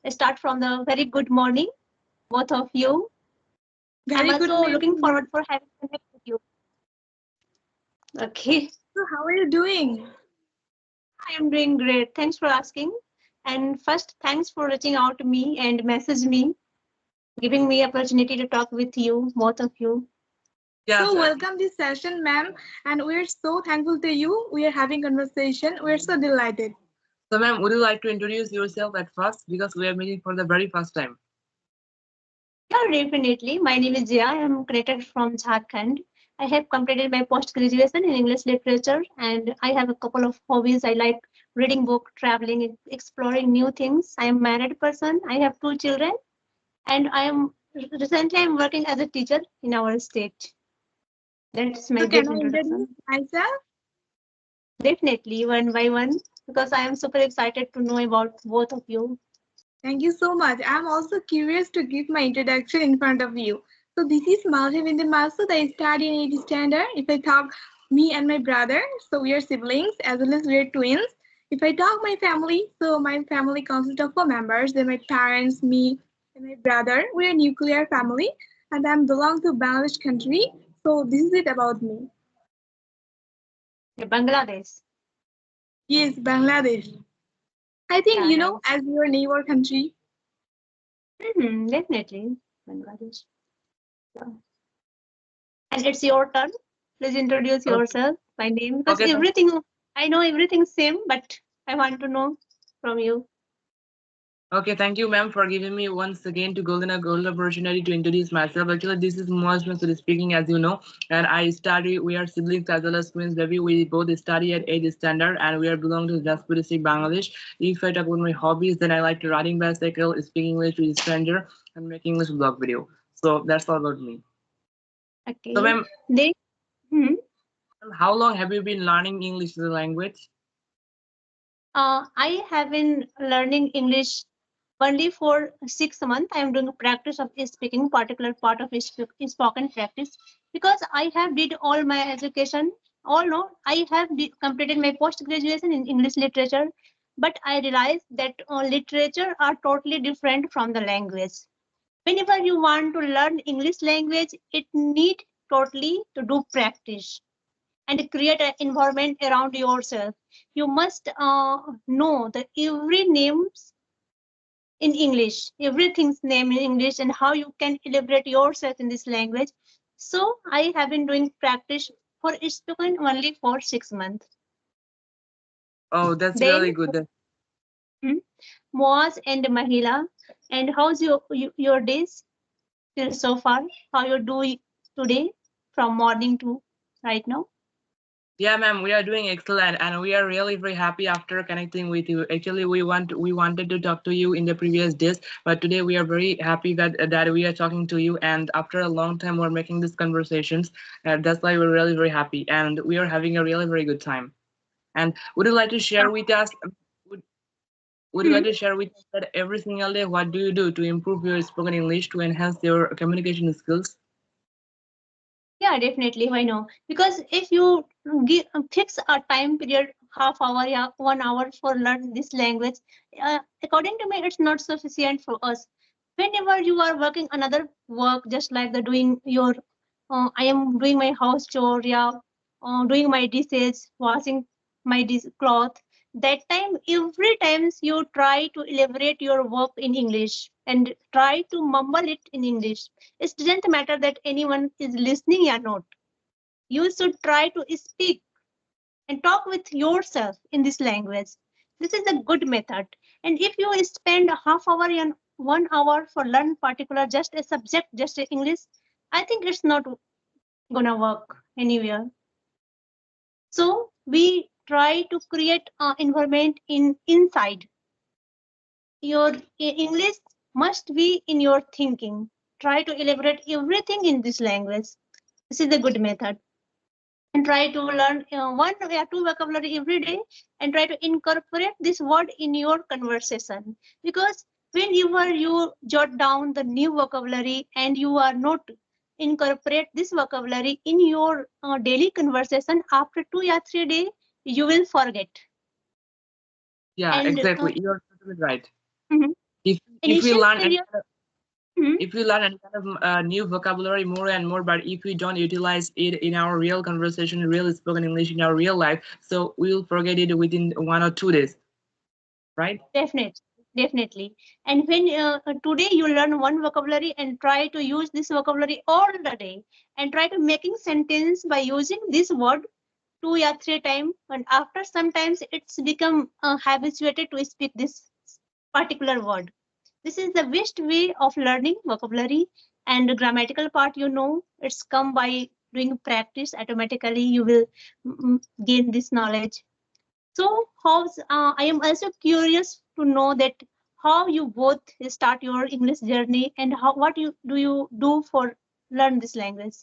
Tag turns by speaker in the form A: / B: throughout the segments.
A: start from the very good morning, both of you.
B: Very
A: I'm
B: good
A: also looking
B: morning.
A: forward for having connect with you. Okay,
B: So how are you doing?
A: I am doing great. Thanks for asking. And first, thanks for reaching out to me and message me, giving me opportunity to talk with you, both of you.
B: Yeah, so welcome this session, ma'am. And we're so thankful to you. We are having conversation. We're so delighted.
C: So, ma'am, would you like to introduce yourself at first because we are meeting for the very first time?
A: Yeah, definitely. My name is Jia. I am connected from Jharkhand. I have completed my post graduation in English literature, and I have a couple of hobbies. I like reading book, traveling, exploring new things. I am married person. I have two children, and I'm working as a teacher in our state. That's my
B: So can
A: brief
B: I introduce
A: introduction.
B: myself?
A: Definitely, one by one, because I am super excited to know about both of you.
B: Thank you so much. I'm also curious to give my introduction in front of you. So this is Malhi Vindhi Masud. I study in 8th standard. If I talk me and my brother, so we are siblings as well as we are twins. If I talk my family, so my family consists of 4 members. Then my parents, me, and my brother. We are a nuclear family, and I belong to Bangladesh country. So this is it about me.
A: Bangladesh.
B: Yes, Bangladesh. I think
A: Yeah,
B: you know
A: nice.
B: as your neighbor country.
A: Definitely, Bangladesh. Yeah. And it's your turn. Please introduce
C: Okay.
A: yourself by name because
C: Okay.
A: everything I know everything same, but I want to know from you.
C: Okay, thank you, ma'am, for giving me once again to golden opportunity to introduce myself. Actually, this is Moaz Masood speaking, as you know, and I study. We are siblings as well as twins. Baby, we both study at 8th standard, and we are belong to Jaspur district, Bangladesh. If I talk about my hobbies, then I like to riding bicycle, speaking English to a stranger, and making English blog video. So that's all about me. So,
A: Okay.
C: ma'am,
A: They, hmm,
C: how long have you been learning English as a language?
A: I have been learning English only for 6 months. I am doing a practice of speaking, particular part of spoken practice because I have did all my education. All no, I have completed my post graduation in English literature, but I realized that literature are totally different from the language. Whenever you want to learn English language, it need totally to do practice and create an environment around yourself. You must know that every names in English, everything's name in English, and how you can elaborate yourself in this language. So I have been doing practice for spoken only for 6 months.
C: Oh, that's
A: Then
C: really good.
A: hmm, Moaz and Mahila, and how's your days till so far? How you do today from morning to right now?
C: Yeah, ma'am, we are doing excellent, and we are really very happy after connecting with you. Actually, we wanted to talk to you in the previous days, but today we are very happy that we are talking to you. And after a long time, we're making these conversations. That's why we're really very happy, and we are having a really very good time. And would you like to share with us? Would, would you
A: Hmm.
C: like to share with us that every single day, what do you do to improve your spoken English to enhance your communication skills?
A: Yeah, definitely. Why no? Because if you fix a time period, half hour, yeah, 1 hour for learn this language, according to me, it's not sufficient for us. Whenever you are working another work, just like the doing your, I am doing my house chore, yeah, doing my dishes, washing my cloth. That time, every time you try to elaborate your work in English and try to mumble it in English, it doesn't matter that anyone is listening or not. You should try to speak and talk with yourself in this language. This is a good method. And if you spend a half hour and 1 hour for learn particular just a subject, just a English, I think it's not gonna work anywhere. So we try to create an environment in inside. Your English must be in your thinking. Try to elaborate everything in this language. This is a good method. And try to learn one or two vocabulary every day and try to incorporate this word in your conversation. Because whenever you jot down the new vocabulary and you are not incorporate this vocabulary in your daily conversation, after 2 or 3 days, you will forget.
C: Yeah,
A: And
C: exactly. You're totally right.
A: mhm,
C: If if we
A: Initial
C: learn
A: period. Mhm.
C: if we learn any kind of new vocabulary more and more, but if we don't utilize it in our real conversation, real spoken English in our real life, so we'll forget it within 1 or 2 days, right?
A: Definitely, definitely. And when today you learn one vocabulary and try to use this vocabulary all the day, and try to making sentence by using this word 2 or 3 times, and after sometimes it's become habituated to speak this particular word. This is the best way of learning vocabulary. And the grammatical part, it's come by doing practice. Automatically you will gain this knowledge. So, I am also curious to know that how you both start your English journey, and what you do for learn this language.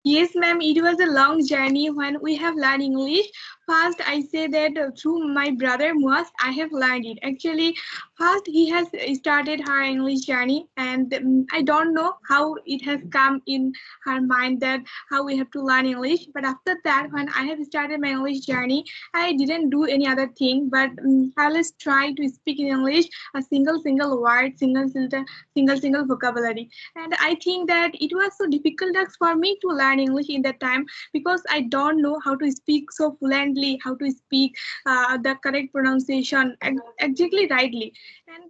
B: Yes, ma'am, it was a long journey when we have learned English. First, I say that through my brother Muaz, I have learned it. Actually, first he has started her English journey, and I don't know how it has come in her mind that how we have to learn English. But after that, when I have started my English journey, I didn't do any other thing, but I always try to speak in English a single word, single vocabulary. And I think that it was so difficult for me to learn English in that time because I don't know how to speak so fluently, how to speak the correct pronunciation exactly rightly.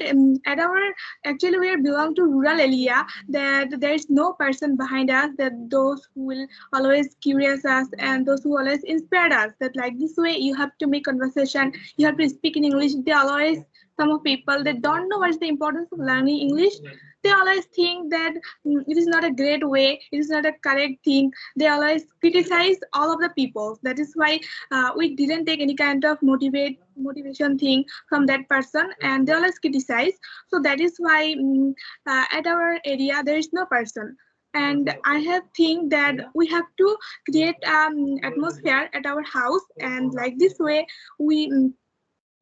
B: And at our actually we belong to rural area that there is no person behind us, that those who will always curious us and those who always inspire us, that like this way you have to make conversation, you have to speak in English. They always, some of people, they don't know what is the importance of learning English. They always think that it is not a great way, it is not a correct thing. They always criticize all of the people. That is why we didn't take any kind of motivation thing from that person, and they always criticize. So that is why at our area there is no person. And I have think that we have to create atmosphere at our house, and like this way we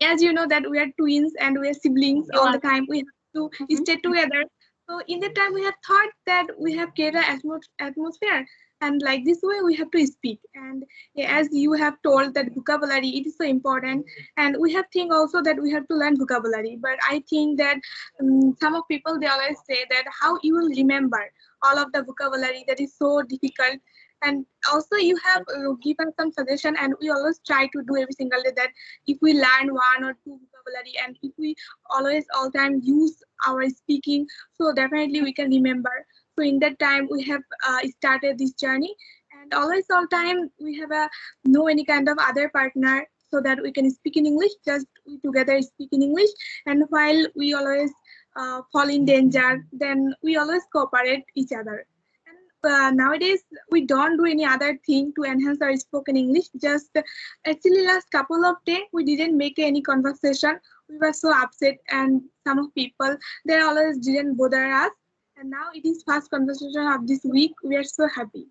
B: as you know that we are twins and we are siblings
A: You
B: all
A: are.
B: the time, we have to
A: Mhm.
B: stay together. So in that time we have thought that we have created an atmosphere, and like this way we have to speak. And yeah, as you have told that vocabulary, it is so important, and we have think also that we have to learn vocabulary. But I think that some of people, they always say that how you will remember all of the vocabulary, that is so difficult. And also you have given some suggestion, and we always try to do every single day that if we learn one or two vocabulary, and if we always all time use our speaking, so definitely we can remember. So in that time we have started this journey, and always all time we have a no any kind of other partner, so that we can speak in English, just we together speak in English. And while we always fall in danger, then we always cooperate each other. And nowadays we don't do any other thing to enhance our spoken English. Just actually last couple of days we didn't make any conversation. We were so upset, and some of people, they always didn't bother us. And now it is first conversation of this week. We are so happy.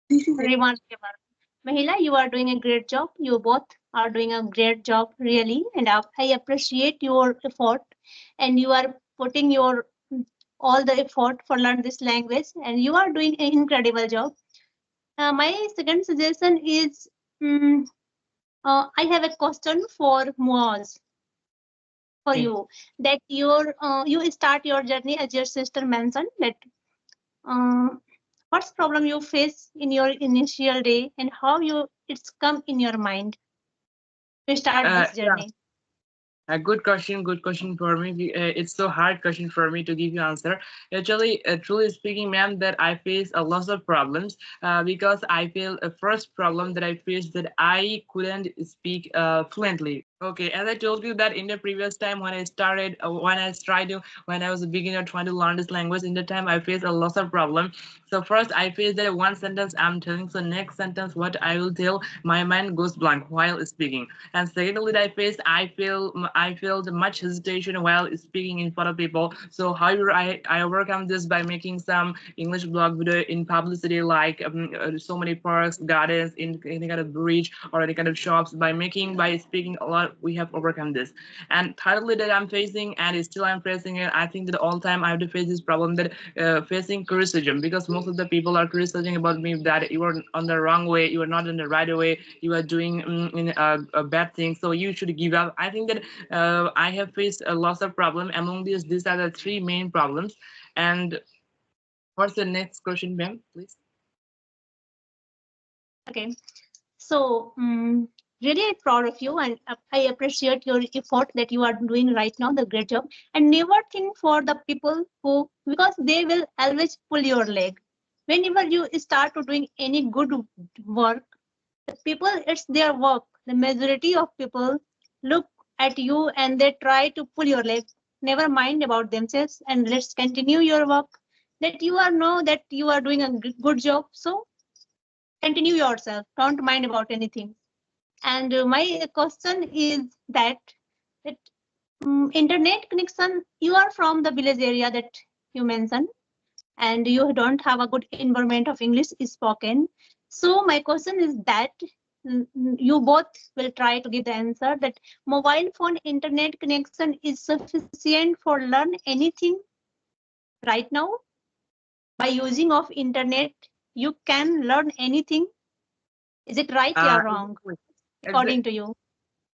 B: This is it.
A: Remarkable. Mahila, you are doing a great job. You both are doing a great job, really. And I appreciate your effort. And you are putting your all the effort for learn this language. And you are doing an incredible job. My second suggestion is I have a question for Moaz, for
C: Okay.
A: you, that you start your journey as your sister mentioned that um, what's problem you face in your initial day, and how you it's come in your mind to start this
C: Yeah.
A: journey.
C: A good question, good question for me. It's so hard question for me to give you answer. Actually, truly speaking, ma'am, that I face a lot of problems because I feel a first problem that I faced that I couldn't speak fluently. Okay, as I told you that in the previous time when I started, when I was a beginner trying to learn this language, in the time I faced a lot of problem. So first I faced that one sentence I'm telling, so next sentence what I will tell, my mind goes blank while speaking. And secondly, I felt much hesitation while speaking in front of people. So however, I overcome this by making some English blog video in publicity, like so many parks, gardens, in any kind of bridge or any kind of shops, by speaking a lot we have overcome this. And thirdly, that I'm facing, and still I'm facing it, I think that all time I have to face this problem, that facing criticism, because most of the people are criticizing about me that you are on the wrong way, you are not in the right way, you are doing in a bad thing, so you should give up. I think that I have faced a lots of problem. Among these are the three main problems. And what's the next question, ma'am, please?
A: Okay. So, really proud of you, and I appreciate your effort that you are doing right now, the great job. And never think for the people who, because they will always pull your leg. Whenever you start to doing any good work, the people, it's their work. The majority of people look at you and they try to pull your leg. Never mind about themselves, and let's continue your work. That you are know that you are doing a good job. So continue yourself. Don't mind about anything. And my question is that, that internet connection, you are from the village area that you mentioned, and you don't have a good environment of English spoken. So my question is that, you both will try to give the answer, that mobile phone internet connection is sufficient for learn anything right now? By using of internet, you can learn anything. Is it right or wrong,
C: Exactly.
A: according to you?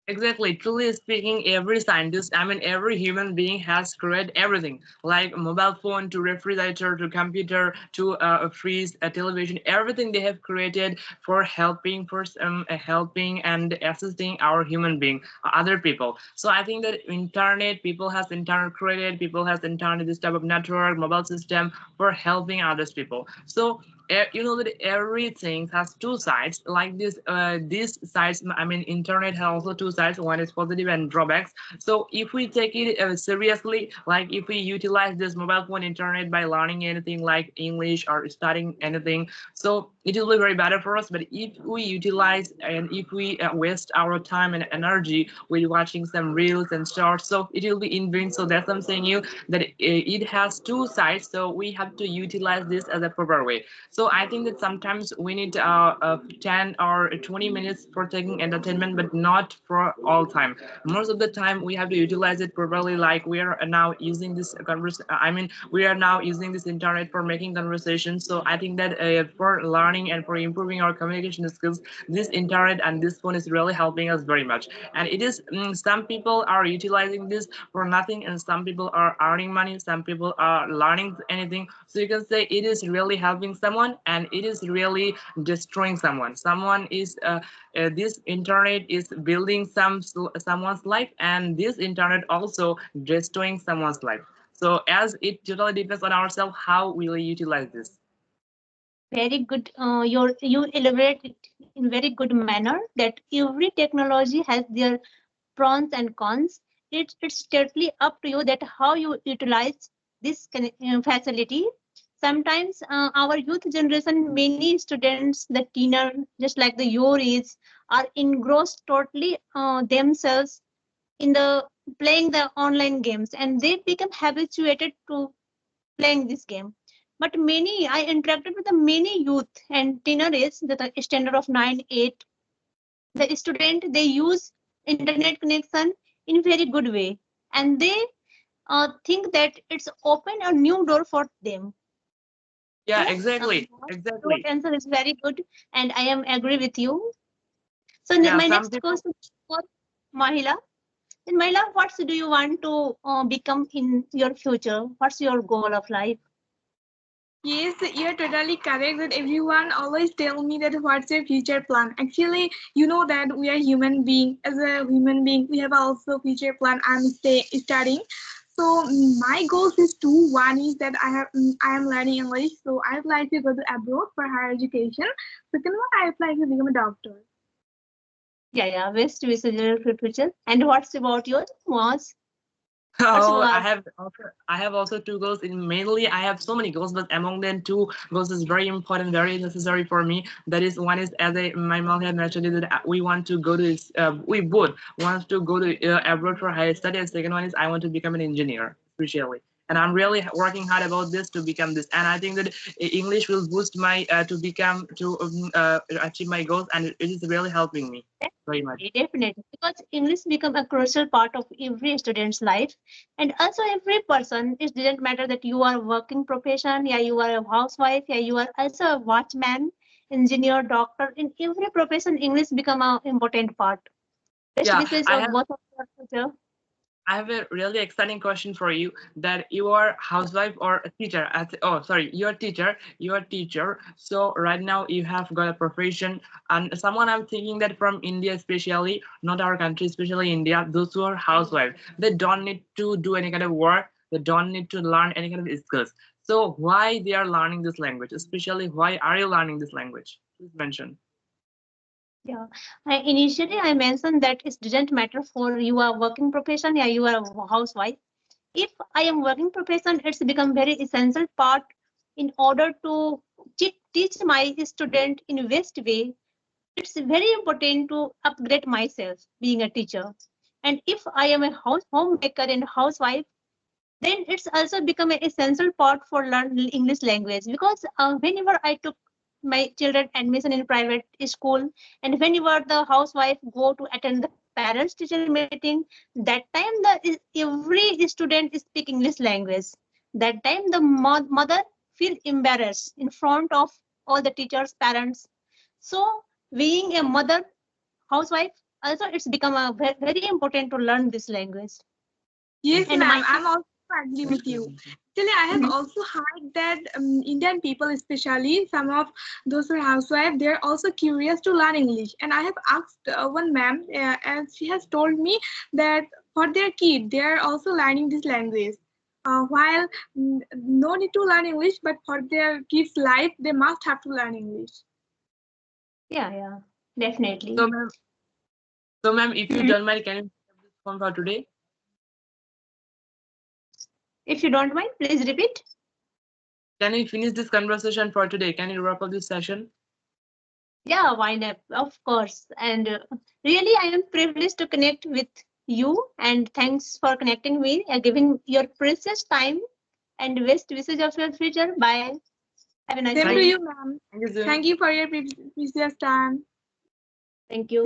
C: Exactly. Truly speaking, every scientist, I mean, every human being has created everything, like a mobile phone to refrigerator to computer to a freeze, a television. Everything they have created for helping and assisting our human being, other people. So I think that internet, people has internet created, people has internet this type of network, mobile system for helping others people. So you know that everything has two sides, like this these sides, I mean internet has also two sides, one is positive and drawbacks. So if we take it seriously, like if we utilize this mobile phone internet by learning anything like English or studying anything, so it will be very better for us. But if we utilize and if we waste our time and energy with watching some reels and shorts, so it will be in vain. So that's what I'm saying you, that it has two sides, so we have to utilize this as a proper way. So I think that sometimes we need 10 or 20 minutes for taking entertainment, but not for all time. Most of the time we have to utilize it properly. Like we are now using this I mean, we are now using this internet for making conversations. So I think that for learning and for improving our communication skills, this internet and this phone is really helping us very much. And it is some people are utilizing this for nothing, and some people are earning money, some people are learning anything. So you can say it is really helping someone and it is really destroying someone. Someone is this internet is building someone's life, and this internet also destroying someone's life. So as it totally depends on ourselves how we will utilize this.
A: Very good. You elaborate it in very good manner that every technology has their pros and cons. It's totally up to you that how you utilize this facility. Sometimes our youth generation, many students, the teener, just like the your age, are engrossed totally themselves in the playing the online games, and they become habituated to playing this game. But many, I interacted with the many youth and teenagers, the standard of 9, 8. The student, they use internet connection in very good way, and they think that it's open a new door for them.
C: Yeah,
A: So
C: exactly,
A: your
C: exactly.
A: answer is very good, and I am agree with you. So
C: Yeah,
A: my
C: some
A: next
C: people.
A: question is for Mahila. And Mahila, what do you want to become in your future? What's your goal of life?
B: Yes, you're totally correct that everyone always tell me that what's your future plan. Actually, you know that we are human being. As a human being, we have also future plan. I'm studying. So my goals is two. One is that I am learning English, so I would like to go to abroad for higher education. Second one, I would like to become a doctor.
A: Yeah, best wishes for your future. And what's about yours, Moaz? What's
C: Oh,
A: your
C: I have also two goals. In mainly, I have so many goals, but among them, two goals is very important, very necessary for me. That is, one is as my mom had mentioned that we want to go to we both want to go to abroad for higher study. And second one is I want to become an engineer, especially. and I'm really working hard about this to become this. And I think that English will boost my to achieve my goals, and it is really helping me very much.
A: Definitely, because English become a crucial part of every student's life, and also every person. It didn't matter that you are working profession, yeah, you are a housewife, yeah, you are also a watchman, engineer, doctor. In every profession, English become a important part. Best
C: Yeah,
A: wishes
C: I
A: of
C: have
A: both of your future.
C: I have a really exciting question for you. That you are housewife or a teacher? Oh, sorry, you're a teacher. You're a teacher. So right now you have got a profession, and someone I'm thinking that from India, especially not our country, especially India, those who are housewife, they don't need to do any kind of work. They don't need to learn any kind of skills. So why they are learning this language? Especially why are you learning this language? Please mention.
A: Yeah, initially I mentioned that it didn't matter for you are working profession, yeah, you are a housewife. If I am working profession, it's become very essential part in order to teach my student in best way. It's very important to upgrade myself being a teacher. And if I am a homemaker and housewife, then it's also become an essential part for learn English language, because whenever I took my children admission in private school, and whenever the housewife go to attend the parents teacher meeting, that time every student speak English language. That time the mother feel embarrassed in front of all the teachers, parents. So being a mother, housewife, also it's become a very important to learn this language.
B: Yes,
A: And
B: ma'am.
A: my
B: I'm also agree with you. Actually, I have also heard that Indian people, especially some of those who are housewives, they're also curious to learn English. And I have asked one ma'am, and she has told me that for their kid, they're also learning this language. While no need to learn English, but for their kids' life, they must have to learn English.
A: yeah, definitely.
C: So ma'am, if you
A: Mhm.
C: don't mind, can you have this phone for today?
A: If you don't mind, please repeat.
C: Can we finish this conversation for today? Can you wrap up this session?
A: Yeah, why not? Of course. And really, I am privileged to connect with you. And thanks for connecting me, giving your precious time and best wishes of your future. Bye. Have a nice
B: Same to
C: Thank you.
A: day.
B: you, ma'am.
C: Thank you, Zoe.
B: Thank you for your precious time.
A: Thank you.